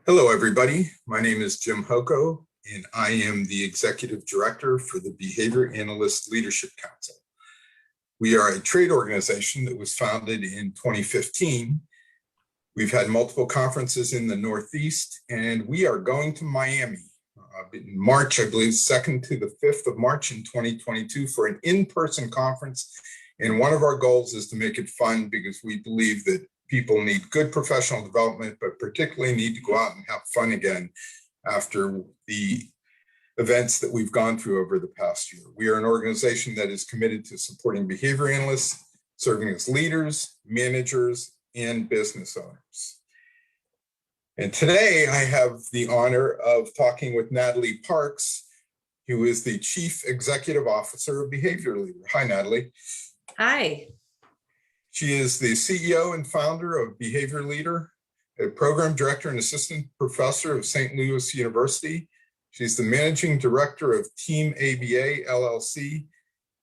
Hello, everybody. My name is Jim Hoko, and I am the Executive Director for the Behavior Analyst Leadership Council. We are a trade organization that was founded in 2015. We've had multiple conferences in the Northeast, and we are going to Miami in March, I believe, 2nd to the 5th of March in 2022 for an in-person conference. And one of our goals is to make it fun because we believe that people need good professional development, but particularly need to go out and have fun again after the events that we've gone through over the past year. We are an organization that is committed to supporting behavior analysts, serving as leaders, managers, and business owners. And today I have the honor of talking with Natalie Parks, who is the Chief Executive Officer of Behavior Leader. Hi, Natalie. Hi. She is the CEO and founder of Behavior Leader, a program director and assistant professor of St. Louis University. She's the managing director of Team ABA, LLC,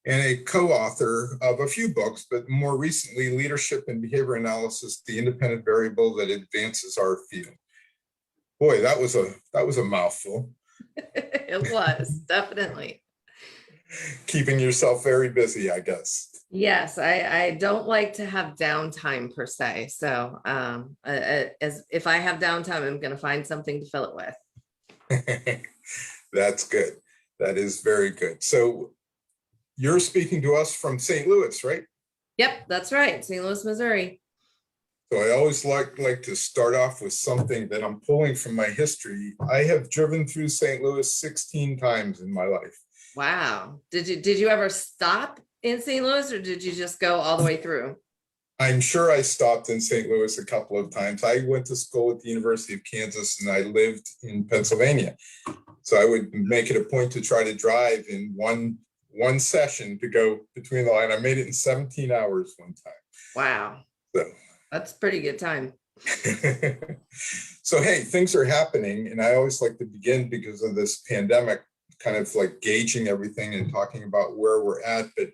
and a co-author of a few books, but more recently, Leadership and Behavior Analysis, the Independent Variable That Advances Our Field. Boy, that was a mouthful. It was, definitely. Keeping yourself very busy, I guess. Yes, I don't like to have downtime per se. So as if I have downtime, I'm going to find something to fill it with. That's good. That is very good. So you're speaking to us from St. Louis, right? Yep, that's right. St. Louis, Missouri. So I always like to start off with something that I'm pulling from my history. I have driven through St. Louis 16 times in my life. Wow. Did you ever stop in St. Louis, or did you just go all the way through? I'm sure I stopped in St. Louis a couple of times. I went to school at the University of Kansas and I lived in Pennsylvania. So I would make it a point to try to drive in one session to go between the line. I made it in 17 hours one time. Wow. So that's a pretty good time. So, hey, things are happening. And I always like to begin because of this pandemic, kind of like gauging everything and talking about where we're at. But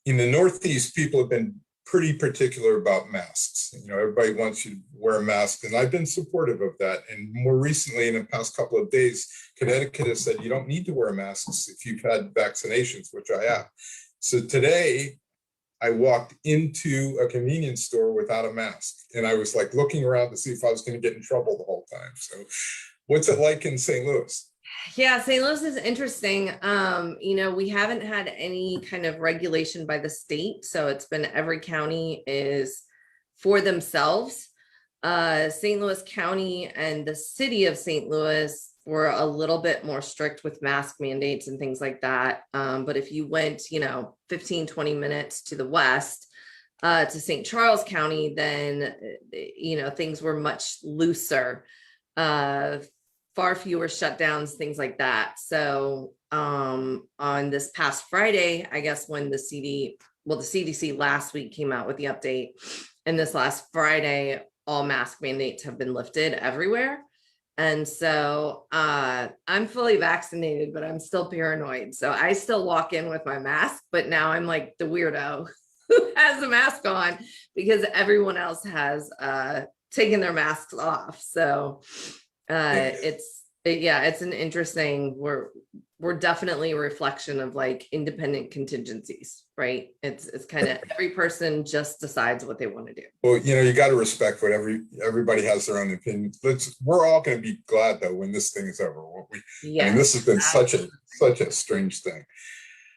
in the Northeast, people have been pretty particular about masks. You know, everybody wants you to wear a mask, and I've been supportive of that. And more recently, in the past couple of days, Connecticut has said you don't need to wear masks if you've had vaccinations, which I have. So today, I walked into a convenience store without a mask, and I was like looking around to see if I was going to get in trouble the whole time. So what's it like in St. Louis? Yeah, St. Louis is interesting. We haven't had any kind of regulation by the state. So it's been every county is for themselves. St. Louis County and the city of St. Louis were a little bit more strict with mask mandates and things like that. But if you went, 15, 20 minutes to the west, to St. Charles County, then, things were much looser. Far fewer shutdowns, things like that. So on this past Friday, I guess when the CDC last week came out with the update, and this last Friday, all mask mandates have been lifted everywhere. And so I'm fully vaccinated, but I'm still paranoid. So I still walk in with my mask, but now I'm like the weirdo who has a mask on because everyone else has taken their masks off. So it's an interesting, we're definitely a reflection of like independent contingencies, right? It's kind of every person just decides what they want to do. Well, you got to respect what everybody has their own opinion. We're all going to be glad though when this thing is over. This has been such a strange thing.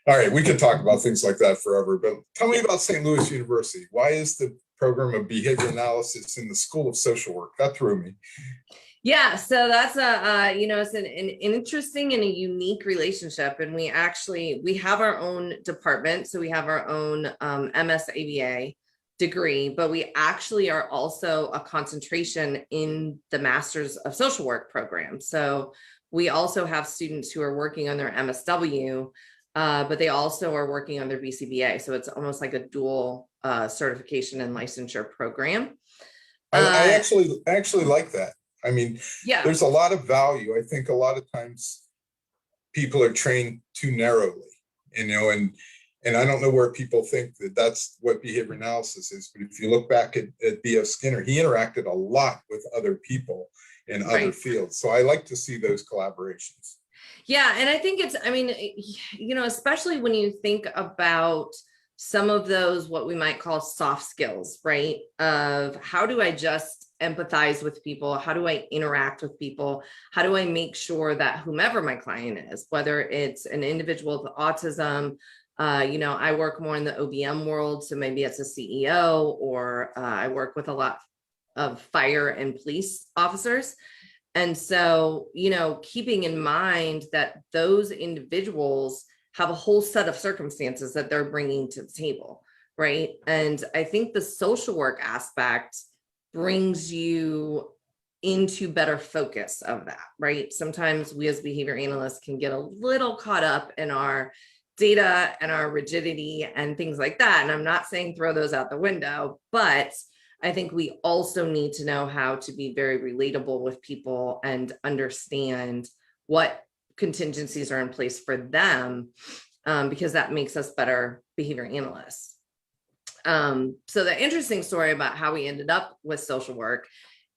All right, we could talk about things like that forever, but tell me about St. Louis University. Why is the program of behavior analysis in the School of Social Work? That threw me. Yeah, so that's it's an interesting and a unique relationship, and we have our own department, so we have our own MS ABA degree, but we actually are also a concentration in the Masters of Social Work program. So we also have students who are working on their MSW, but they also are working on their BCBA. So it's almost like a dual certification and licensure program. I actually like that. I mean, yeah, there's a lot of value. I think a lot of times people are trained too narrowly, and And I don't know where people think that that's what behavior analysis is, but if you look back at B.F. Skinner, he interacted a lot with other people in other fields. So I like to see those collaborations. Yeah, and I think it's, I mean, especially when you think about some of those, what we might call soft skills, right? Of how do I just empathize with people? How do I interact with people? How do I make sure that whomever my client is, whether it's an individual with autism, I work more in the OBM world, so maybe it's a CEO, or I work with a lot of fire and police officers. And so, keeping in mind that those individuals have a whole set of circumstances that they're bringing to the table, right? And I think the social work aspect brings you into better focus of that, right? Sometimes we as behavior analysts can get a little caught up in our data and our rigidity and things like that. And I'm not saying throw those out the window, but I think we also need to know how to be very relatable with people and understand what contingencies are in place for them, because that makes us better behavior analysts. So the interesting story about how we ended up with social work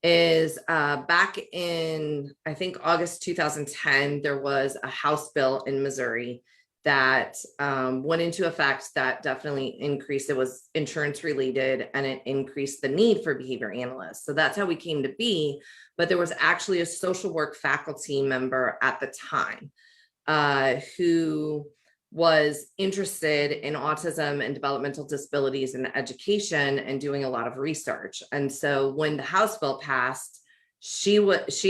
is back in, I think, August 2010, there was a House bill in Missouri that went into effect that definitely increased, it was insurance related, and it increased the need for behavior analysts. So that's how we came to be. But there was actually a social work faculty member at the time who was interested in autism and developmental disabilities in education and doing a lot of research. And so when the House bill passed, she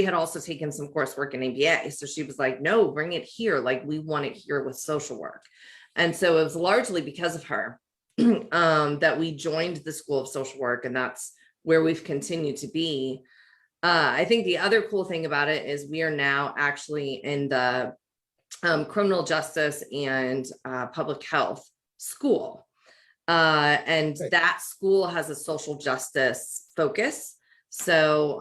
had also taken some coursework in ABA. So she was like, no, bring it here. Like, we want it here with social work. And so it was largely because of her that we joined the School of Social Work. And that's where we've continued to be. I think the other cool thing about it is we are now actually in the criminal justice and public health school. And that school has a social justice focus. So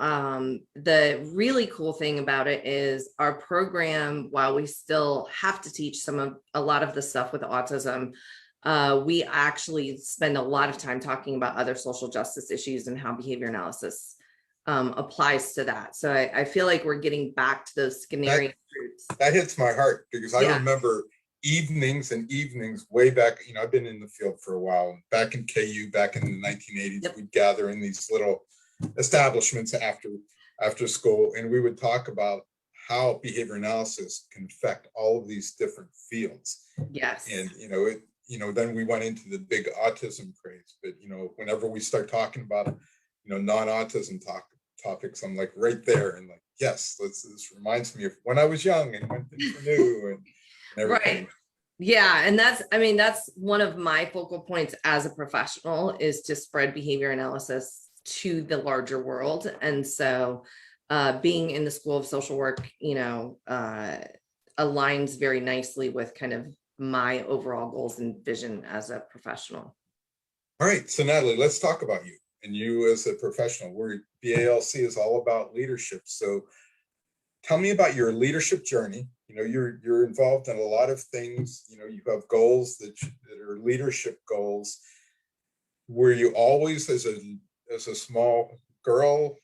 the really cool thing about it is our program, while we still have to teach a lot of the stuff with autism, we actually spend a lot of time talking about other social justice issues and how behavior analysis applies to that. So I feel like we're getting back to those Skinnerian roots. That hits my heart, because I remember evenings and evenings way back. I've been in the field for a while. Back in KU, back in the 1980s, we'd gather in these little establishments after school, and we would talk about how behavior analysis can affect all of these different fields. Yes. And then we went into the big autism craze. But whenever we start talking about non-autism topics, I'm like right there, and like, yes, this reminds me of when I was young and when things were new and everything. Right. Yeah. And that's one of my focal points as a professional, is to spread behavior analysis to the larger world. And so being in the School of Social Work, aligns very nicely with kind of my overall goals and vision as a professional. All right. So Natalie, let's talk about you and you as a professional. BALC is all about leadership. So tell me about your leadership journey. You're involved in a lot of things. You have goals that are leadership goals. Were you always as a small girl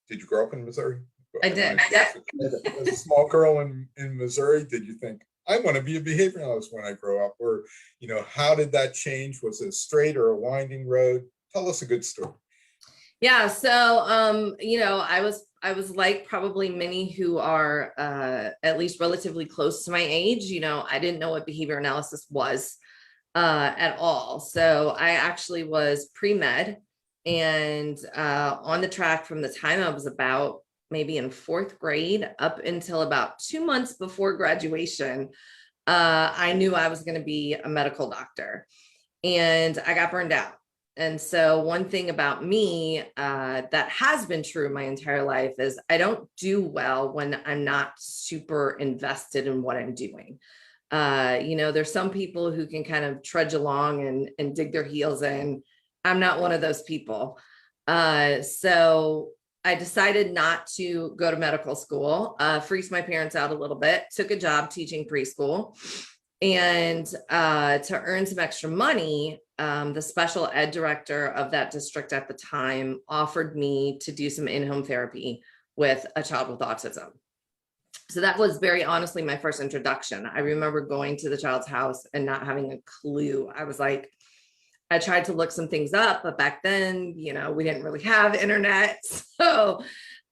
did you grow up in Missouri? I did. As a small girl in Missouri, did you think, I want to be a behavior analyst when I grow up? Or, how did that change? Was it a straight or a winding road? Tell us a good story. Yeah. So, I was like probably many who are at least relatively close to my age. I didn't know what behavior analysis was at all. So I actually was pre-med and on the track from the time I was about maybe in 4th grade up until about 2 months before graduation. I knew I was going to be a medical doctor, and I got burned out. And so one thing about me that has been true my entire life is I don't do well when I'm not super invested in what I'm doing. There's some people who can kind of trudge along and dig their heels in. I'm not one of those people. So I decided not to go to medical school, freaked my parents out a little bit, took a job teaching preschool. And to earn some extra money, the special ed director of that district at the time offered me to do some in-home therapy with a child with autism. So that was very honestly my first introduction. I remember going to the child's house and not having a clue. I was like, I tried to look some things up, but back then, you know, we didn't really have internet. So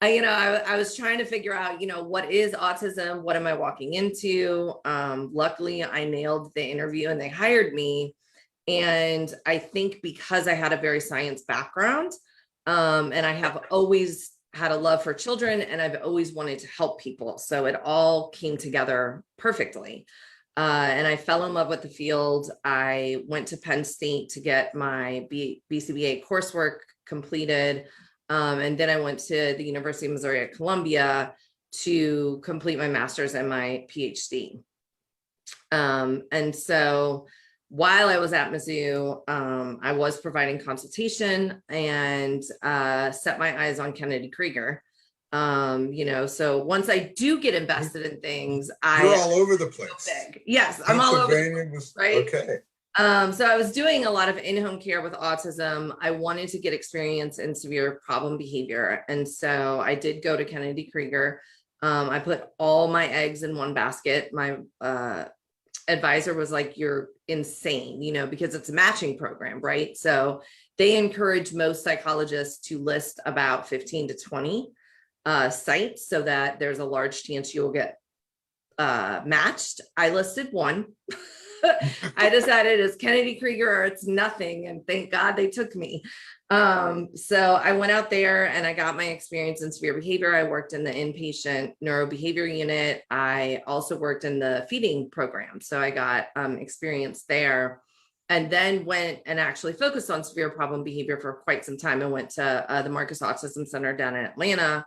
I was trying to figure out, you know, what is autism? What am I walking into? Luckily, I nailed the interview and they hired me. And I think because I had a very science background, and I have always had a love for children and I've always wanted to help people. So it all came together perfectly. And I fell in love with the field. I went to Penn State to get my BCBA coursework completed. And then I went to the University of Missouri at Columbia to complete my master's and my PhD. And so while I was at Mizzou, I was providing consultation and set my eyes on Kennedy Krieger. So once I do get invested in things, you're all over the place. Yes, I'm all over. Right? Okay. So I was doing a lot of in-home care with autism. I wanted to get experience in severe problem behavior. And so I did go to Kennedy Krieger. I put all my eggs in one basket. My advisor was like, you're insane, you know, because it's a matching program, right? So they encourage most psychologists to list about 15 to 20 sites so that there's a large chance you'll get matched. I listed one. I decided it's Kennedy Krieger or it's nothing. And thank God they took me. So I went out there and I got my experience in severe behavior. I worked in the inpatient neurobehavior unit. I also worked in the feeding program. So I got experience there, and then went and actually focused on severe problem behavior for quite some time. I went to the Marcus Autism Center down in Atlanta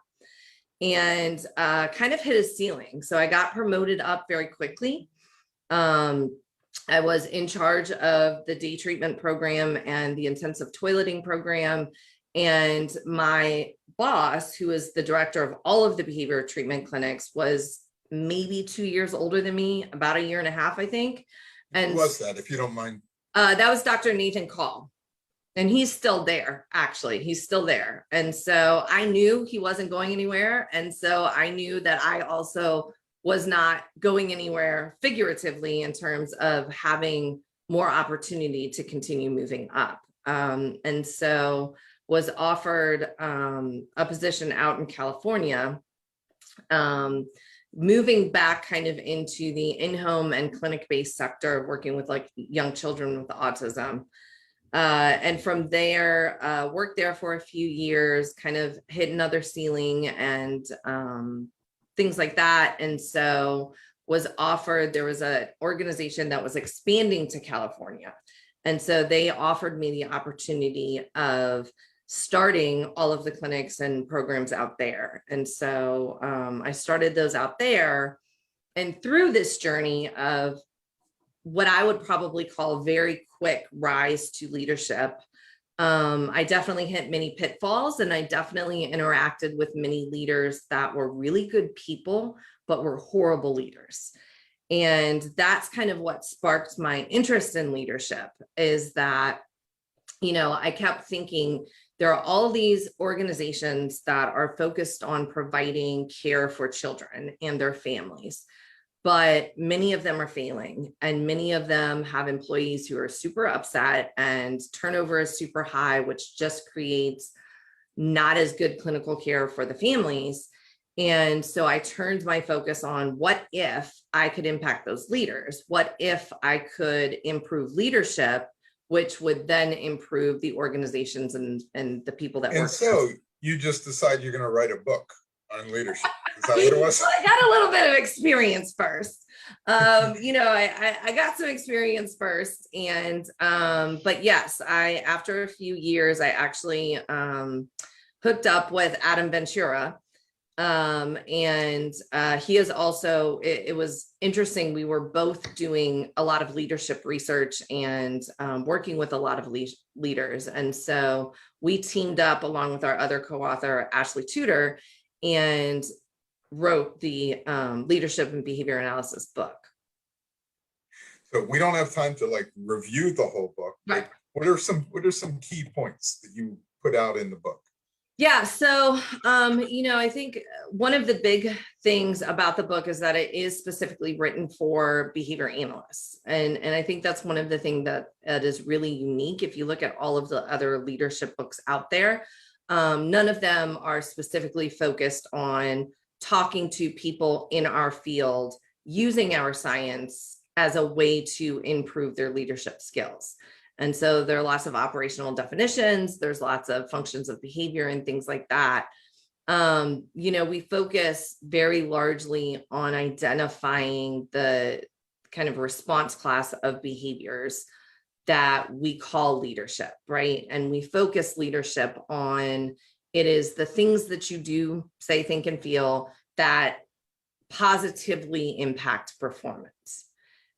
and kind of hit a ceiling. So I got promoted up very quickly. I was in charge of the day treatment program and the intensive toileting program. And my boss, who is the director of all of the behavior treatment clinics, was maybe 2 years older than me, about 1.5 years, I think. And who was that, if you don't mind? That was Dr. Nathan Call. And he's still there, actually. He's still there. And so I knew he wasn't going anywhere. And so I knew that I also was not going anywhere figuratively in terms of having more opportunity to continue moving up. And so was offered a position out in California, moving back kind of into the in-home and clinic-based sector, working with like young children with autism. And from there, worked there for a few years, kind of hit another ceiling and things like that. And so was offered, there was an organization that was expanding to California. And so they offered me the opportunity of starting all of the clinics and programs out there. And so I started those out there. And through this journey of what I would probably call very quick rise to leadership, I definitely hit many pitfalls, and I definitely interacted with many leaders that were really good people, but were horrible leaders. And that's kind of what sparked my interest in leadership, is that, you know, I kept thinking there are all these organizations that are focused on providing care for children and their families, but many of them are failing, and many of them have employees who are super upset, and turnover is super high, which just creates not as good clinical care for the families. And so I turned my focus on what if I could impact those leaders? What if I could improve leadership, which would then improve the organizations and the people that work. And so you just decide you're going to write a book on leadership. Is that what it was? Well, I got a little bit of experience first. I got some experience first, and but yes, after a few years, I actually hooked up with Adam Ventura, and he is also. It was interesting. We were both doing a lot of leadership research and working with a lot of leaders, and so we teamed up along with our other co-author Ashley Tudor and wrote the leadership and behavior analysis book. So we don't have time to like review the whole book. Right. What are some key points that you put out in the book? Yeah, so I think one of the big things about the book is that it is specifically written for behavior analysts. And I think that's one of the things that is really unique. If you look at all of the other leadership books out there, none of them are specifically focused on talking to people in our field using our science as a way to improve their leadership skills. And so there are lots of operational definitions, there's lots of functions of behavior and things like that. We focus very largely on identifying the kind of response class of behaviors that we call leadership, right? And we focus leadership on it is the things that you do, say, think, and feel that positively impact performance.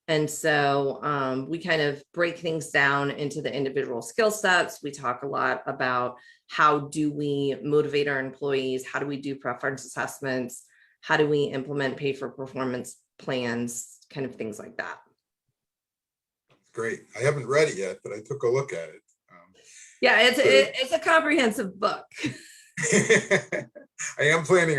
And so we kind of break things down into the individual skill sets. We talk a lot about how do we motivate our employees? How do we do preference assessments? How do we implement pay for performance plans? Kind of things like that. Great. I haven't read it yet, but I took a look at it. Yeah, it's a comprehensive book. I am planning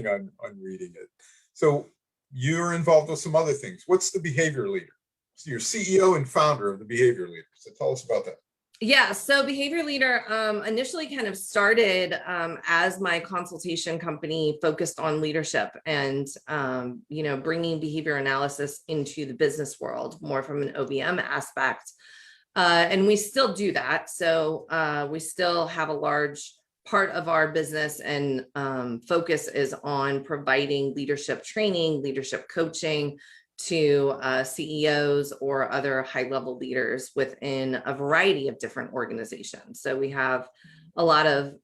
on reading it. So you're involved with some other things. What's the behavior leader? So you're CEO and founder of the behavior leader. So tell us about that. Yeah, so Behavior Leader initially kind of started as my consultation company focused on leadership and, bringing behavior analysis into the business world more from an OBM aspect. And we still do that. So we still have a large part of our business and focus is on providing leadership training, leadership coaching to CEOs or other high-level leaders within a variety of different organizations. So we have a lot of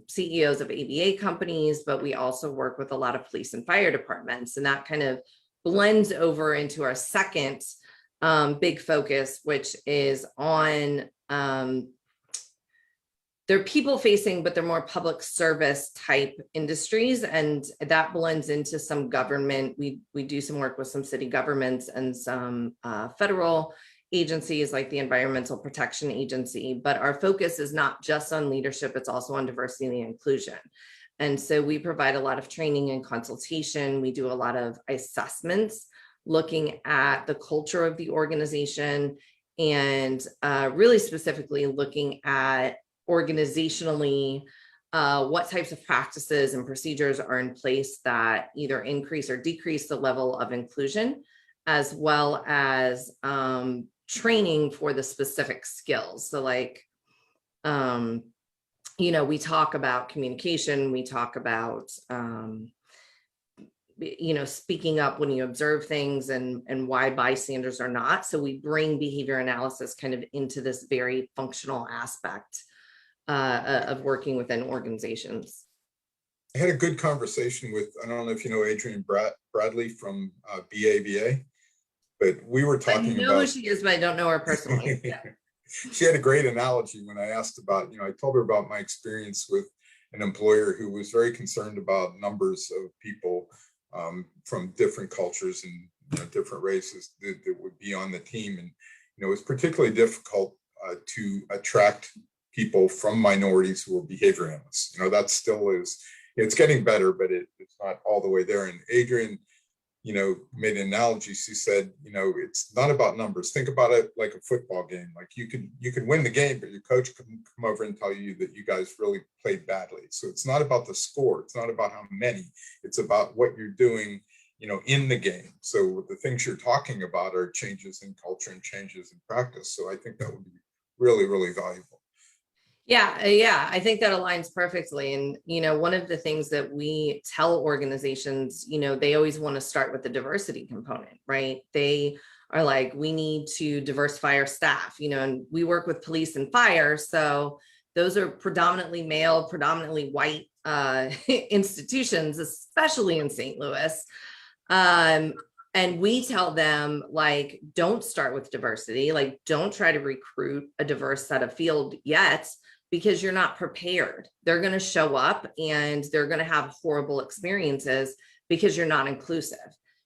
CEOs of ABA companies, but we also work with a lot of police and fire departments. And that kind of blends over into our second big focus, which is on they're people facing, but they're more public service type industries. And that blends into some government. We do some work with some city governments and some federal agencies like the Environmental Protection Agency. But our focus is not just on leadership, it's also on diversity and inclusion. And so we provide a lot of training and consultation. We do a lot of assessments looking at the culture of the organization and really specifically looking at organizationally, what types of practices and procedures are in place that either increase or decrease the level of inclusion, as well as training for the specific skills. So like, we talk about communication, we talk about, speaking up when you observe things and why bystanders are not. So we bring behavior analysis kind of into this very functional aspect of working within organizations. I had a good conversation with, I don't know if you know Adrienne Bradley from BABA, but we were talking about. I know who she is, but I don't know her personally. Yeah. She had a great analogy when I asked about, I told her about my experience with an employer who was very concerned about numbers of people from different cultures and different races that would be on the team. And, it was particularly difficult to attract people from minorities who are behavior analysts. That still is, it's getting better, but it's not all the way there. And Adrienne, made an analogy. She said, it's not about numbers. Think about it like a football game. Like you can win the game, but your coach can come over and tell you that you guys really played badly. So it's not about the score. It's not about how many. It's about what you're doing, in the game. So the things you're talking about are changes in culture and changes in practice. So I think that would be really, really valuable. Yeah, I think that aligns perfectly. And, one of the things that we tell organizations, they always want to start with the diversity component, right? They are like, we need to diversify our staff, and we work with police and fire. So those are predominantly male, predominantly white institutions, especially in St. Louis. And we tell them, like, don't start with diversity, like, don't try to recruit a diverse set of field yet, because you're not prepared. They're going to show up and they're going to have horrible experiences because you're not inclusive.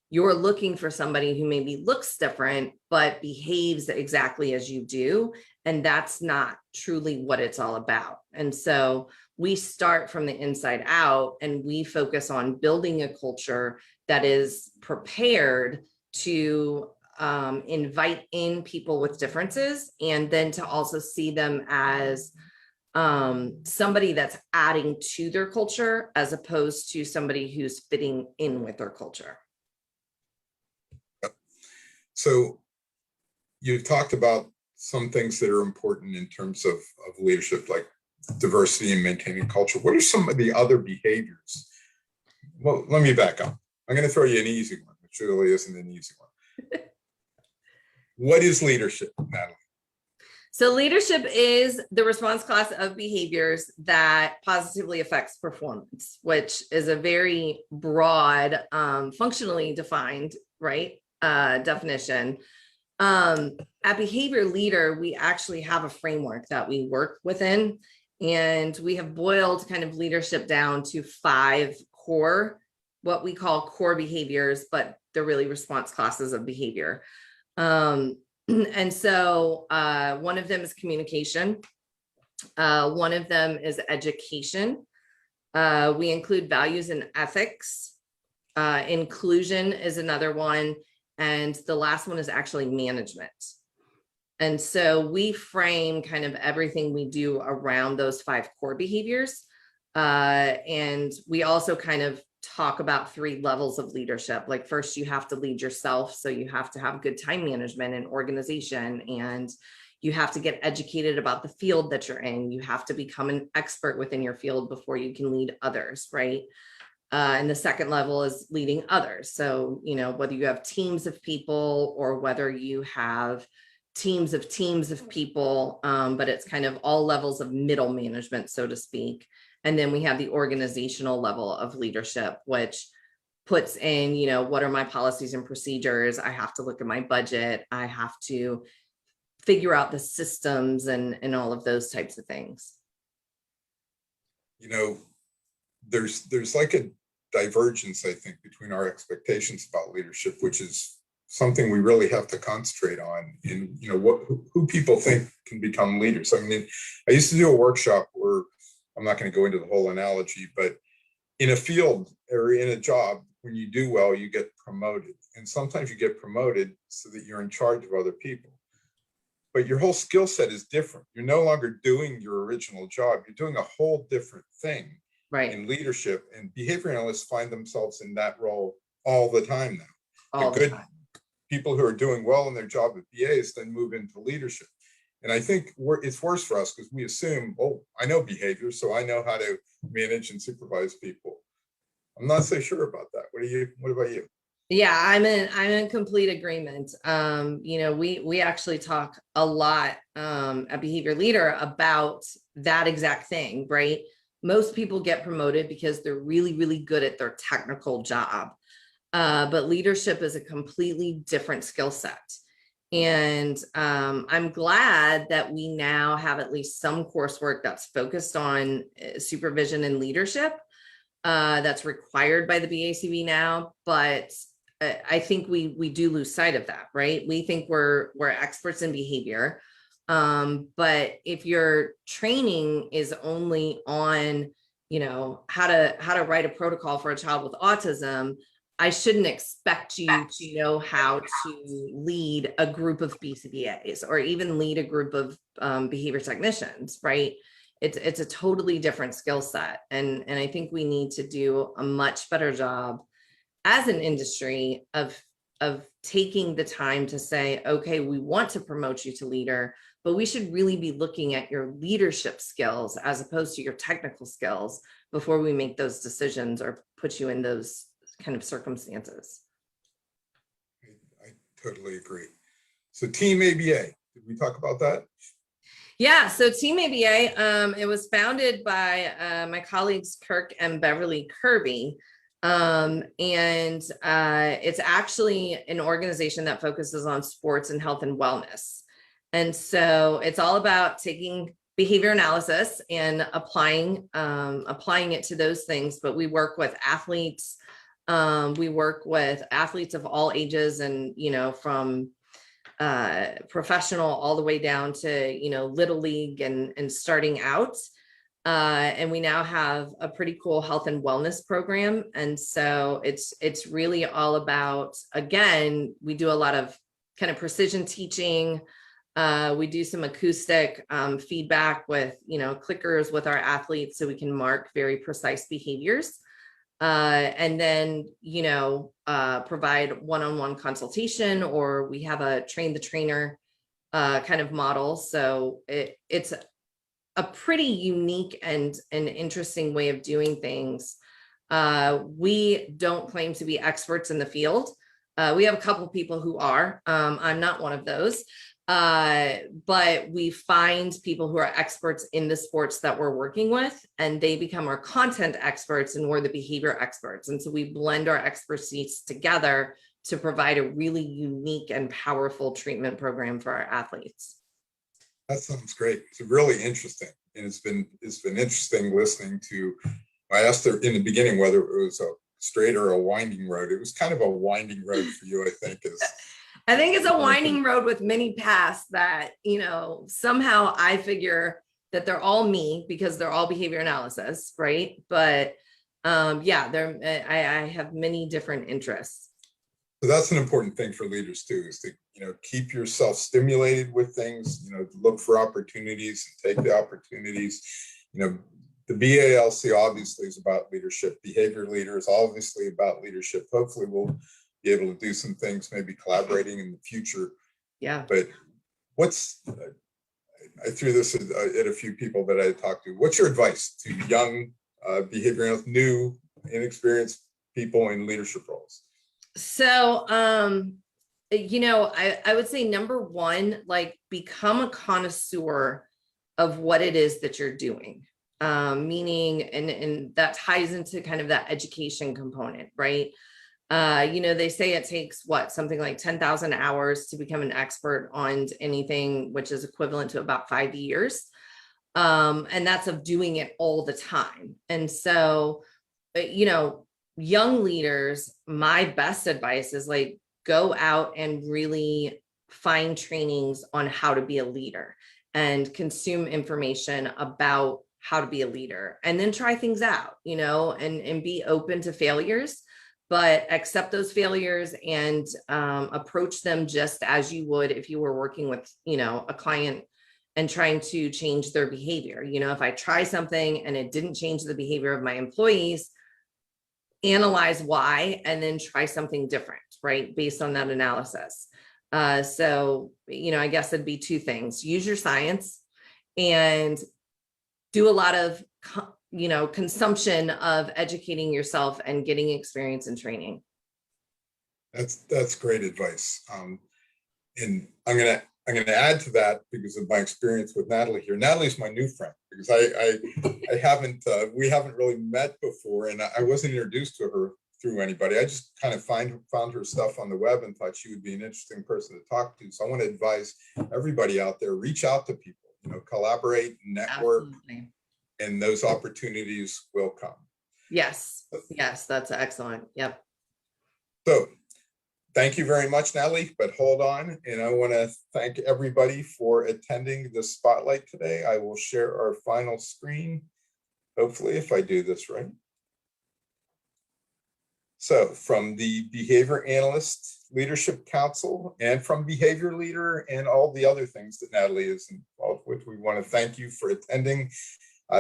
you're looking for somebody who maybe looks different, but behaves exactly as you do. And that's not truly what it's all about. And so we start from the inside out, and we focus on building a culture that is prepared to invite in people with differences, and then to also see them as somebody that's adding to their culture as opposed to somebody who's fitting in with their culture. So you've talked about some things that are important in terms of leadership, like diversity and maintaining culture. What are some of the other behaviors? Well, let me back up. I'm going to throw you an easy one, which really isn't an easy one. What is leadership, Natalie? So leadership is the response class of behaviors that positively affects performance, which is a very broad, functionally defined, right, definition. At Behavior Leader, we actually have a framework that we work within, and we have boiled kind of leadership down to 5 core, what we call core behaviors, but they're really response classes of behavior. And so one of them is communication. One of them is education. We include values and ethics. Inclusion is another one. And the last one is actually management. And so we frame kind of everything we do around those 5 core behaviors. And we also kind of talk about 3 levels of leadership. Like, first, you have to lead yourself. So you have to have good time management and organization, and you have to get educated about the field that you're in. You have to become an expert within your field before you can lead others, right? And the second level is leading others. So, you know, whether you have teams of people or whether you have teams of people, but it's kind of all levels of middle management, so to speak. And then we have the organizational level of leadership, which puts in, you know, what are my policies and procedures? I have to look at my budget. I have to figure out the systems and all of those types of things. You know, there's like a divergence, I think, between our expectations about leadership, which is something we really have to concentrate on in, you know, who people think can become leaders. I mean, I used to do a workshop where, I'm not going to go into the whole analogy, but in a field or in a job, when you do well, you get promoted. And sometimes you get promoted so that you're in charge of other people. But your whole skill set is different. You're no longer doing your original job. You're doing a whole different thing, right, in leadership. And behavior analysts find themselves in that role all the time now. All the time. People who are doing well in their job at BAs then move into leadership. And I think it's worse for us because we assume, oh, I know behavior, so I know how to manage and supervise people. I'm not so sure about that. What about you? Yeah, I'm in complete agreement. You know, we actually talk a lot at Behavior Leader about that exact thing, right? Most people get promoted because they're really, really good at their technical job. But leadership is a completely different skill set. And I'm glad that we now have at least some coursework that's focused on supervision and leadership that's required by the BACB now. But I think we do lose sight of that, right? We think we're experts in behavior. But if your training is only on, you know, how to write a protocol for a child with autism, I shouldn't expect you to know how to lead a group of BCBAs or even lead a group of behavior technicians, right? It's a totally different skill set. And I think we need to do a much better job as an industry of taking the time to say, okay, we want to promote you to leader, but we should really be looking at your leadership skills as opposed to your technical skills before we make those decisions or put you in those kind of circumstances. I totally agree. So Team ABA, did we talk about that? Yeah, so Team ABA, it was founded by my colleagues Kirk and Beverly Kirby. And it's actually an organization that focuses on sports and health and wellness. And so it's all about taking behavior analysis and applying it to those things. But we work with athletes, We work with athletes of all ages and, from professional all the way down to, little league and starting out. And we now have a pretty cool health and wellness program. And so it's really all about, again, we do a lot of kind of precision teaching. We do some acoustic feedback with, clickers with our athletes so we can mark very precise behaviors. And then, provide one-on-one consultation, or we have a train the trainer kind of model. So it's a pretty unique and an interesting way of doing things. We don't claim to be experts in the field. We have a couple people who are. I'm not one of those. But we find people who are experts in the sports that we're working with, and they become our content experts and we're the behavior experts. And so we blend our expertise together to provide a really unique and powerful treatment program for our athletes. That sounds great. It's really interesting. And it's been interesting listening to, I asked her in the beginning whether it was a straight or a winding road. It was kind of a winding road for you, I think. I think it's a winding road with many paths that, somehow I figure that they're all me because they're all behavior analysis, right? But I have many different interests. So that's an important thing for leaders too, is to, keep yourself stimulated with things, look for opportunities and take the opportunities. The BALC obviously is about leadership. Behavior leader is obviously about leadership. Hopefully we'll be able to do some things, maybe collaborating in the future. Yeah. But I threw this at a few people that I talked to. What's your advice to young behavioral, new, inexperienced people in leadership roles? So, I would say number one, become a connoisseur of what it is that you're doing. Meaning, and that ties into kind of that education component, right? They say it takes something like 10,000 hours to become an expert on anything, which is equivalent to about 5 years. And that's of doing it all the time. And so, young leaders, my best advice is go out and really find trainings on how to be a leader and consume information about how to be a leader, and then try things out, and be open to failures, but accept those failures and approach them just as you would if you were working with, a client and trying to change their behavior. If I try something and it didn't change the behavior of my employees, analyze why, and then try something different, right? Based on that analysis. So, I guess it'd be two things: use your science and do a lot of, consumption of educating yourself and getting experience and training. That's great advice. And I'm gonna add to that because of my experience with Natalie here. Natalie's my new friend because we haven't really met before, and I wasn't introduced to her through anybody. I just kind of found her stuff on the web and thought she would be an interesting person to talk to. So I want to advise everybody out there: reach out to people, collaborate, network. Absolutely. And those opportunities will come. Yes, that's excellent. Yep. So thank you very much, Natalie, but hold on. And I want to thank everybody for attending the spotlight today. I will share our final screen, hopefully, if I do this right. So from the Behavior Analyst Leadership Council and from Behavior Leader and all the other things that Natalie is involved with, we want to thank you for attending.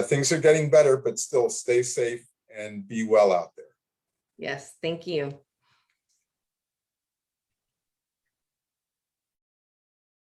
Things are getting better, but still stay safe and be well out there. Yes, thank you.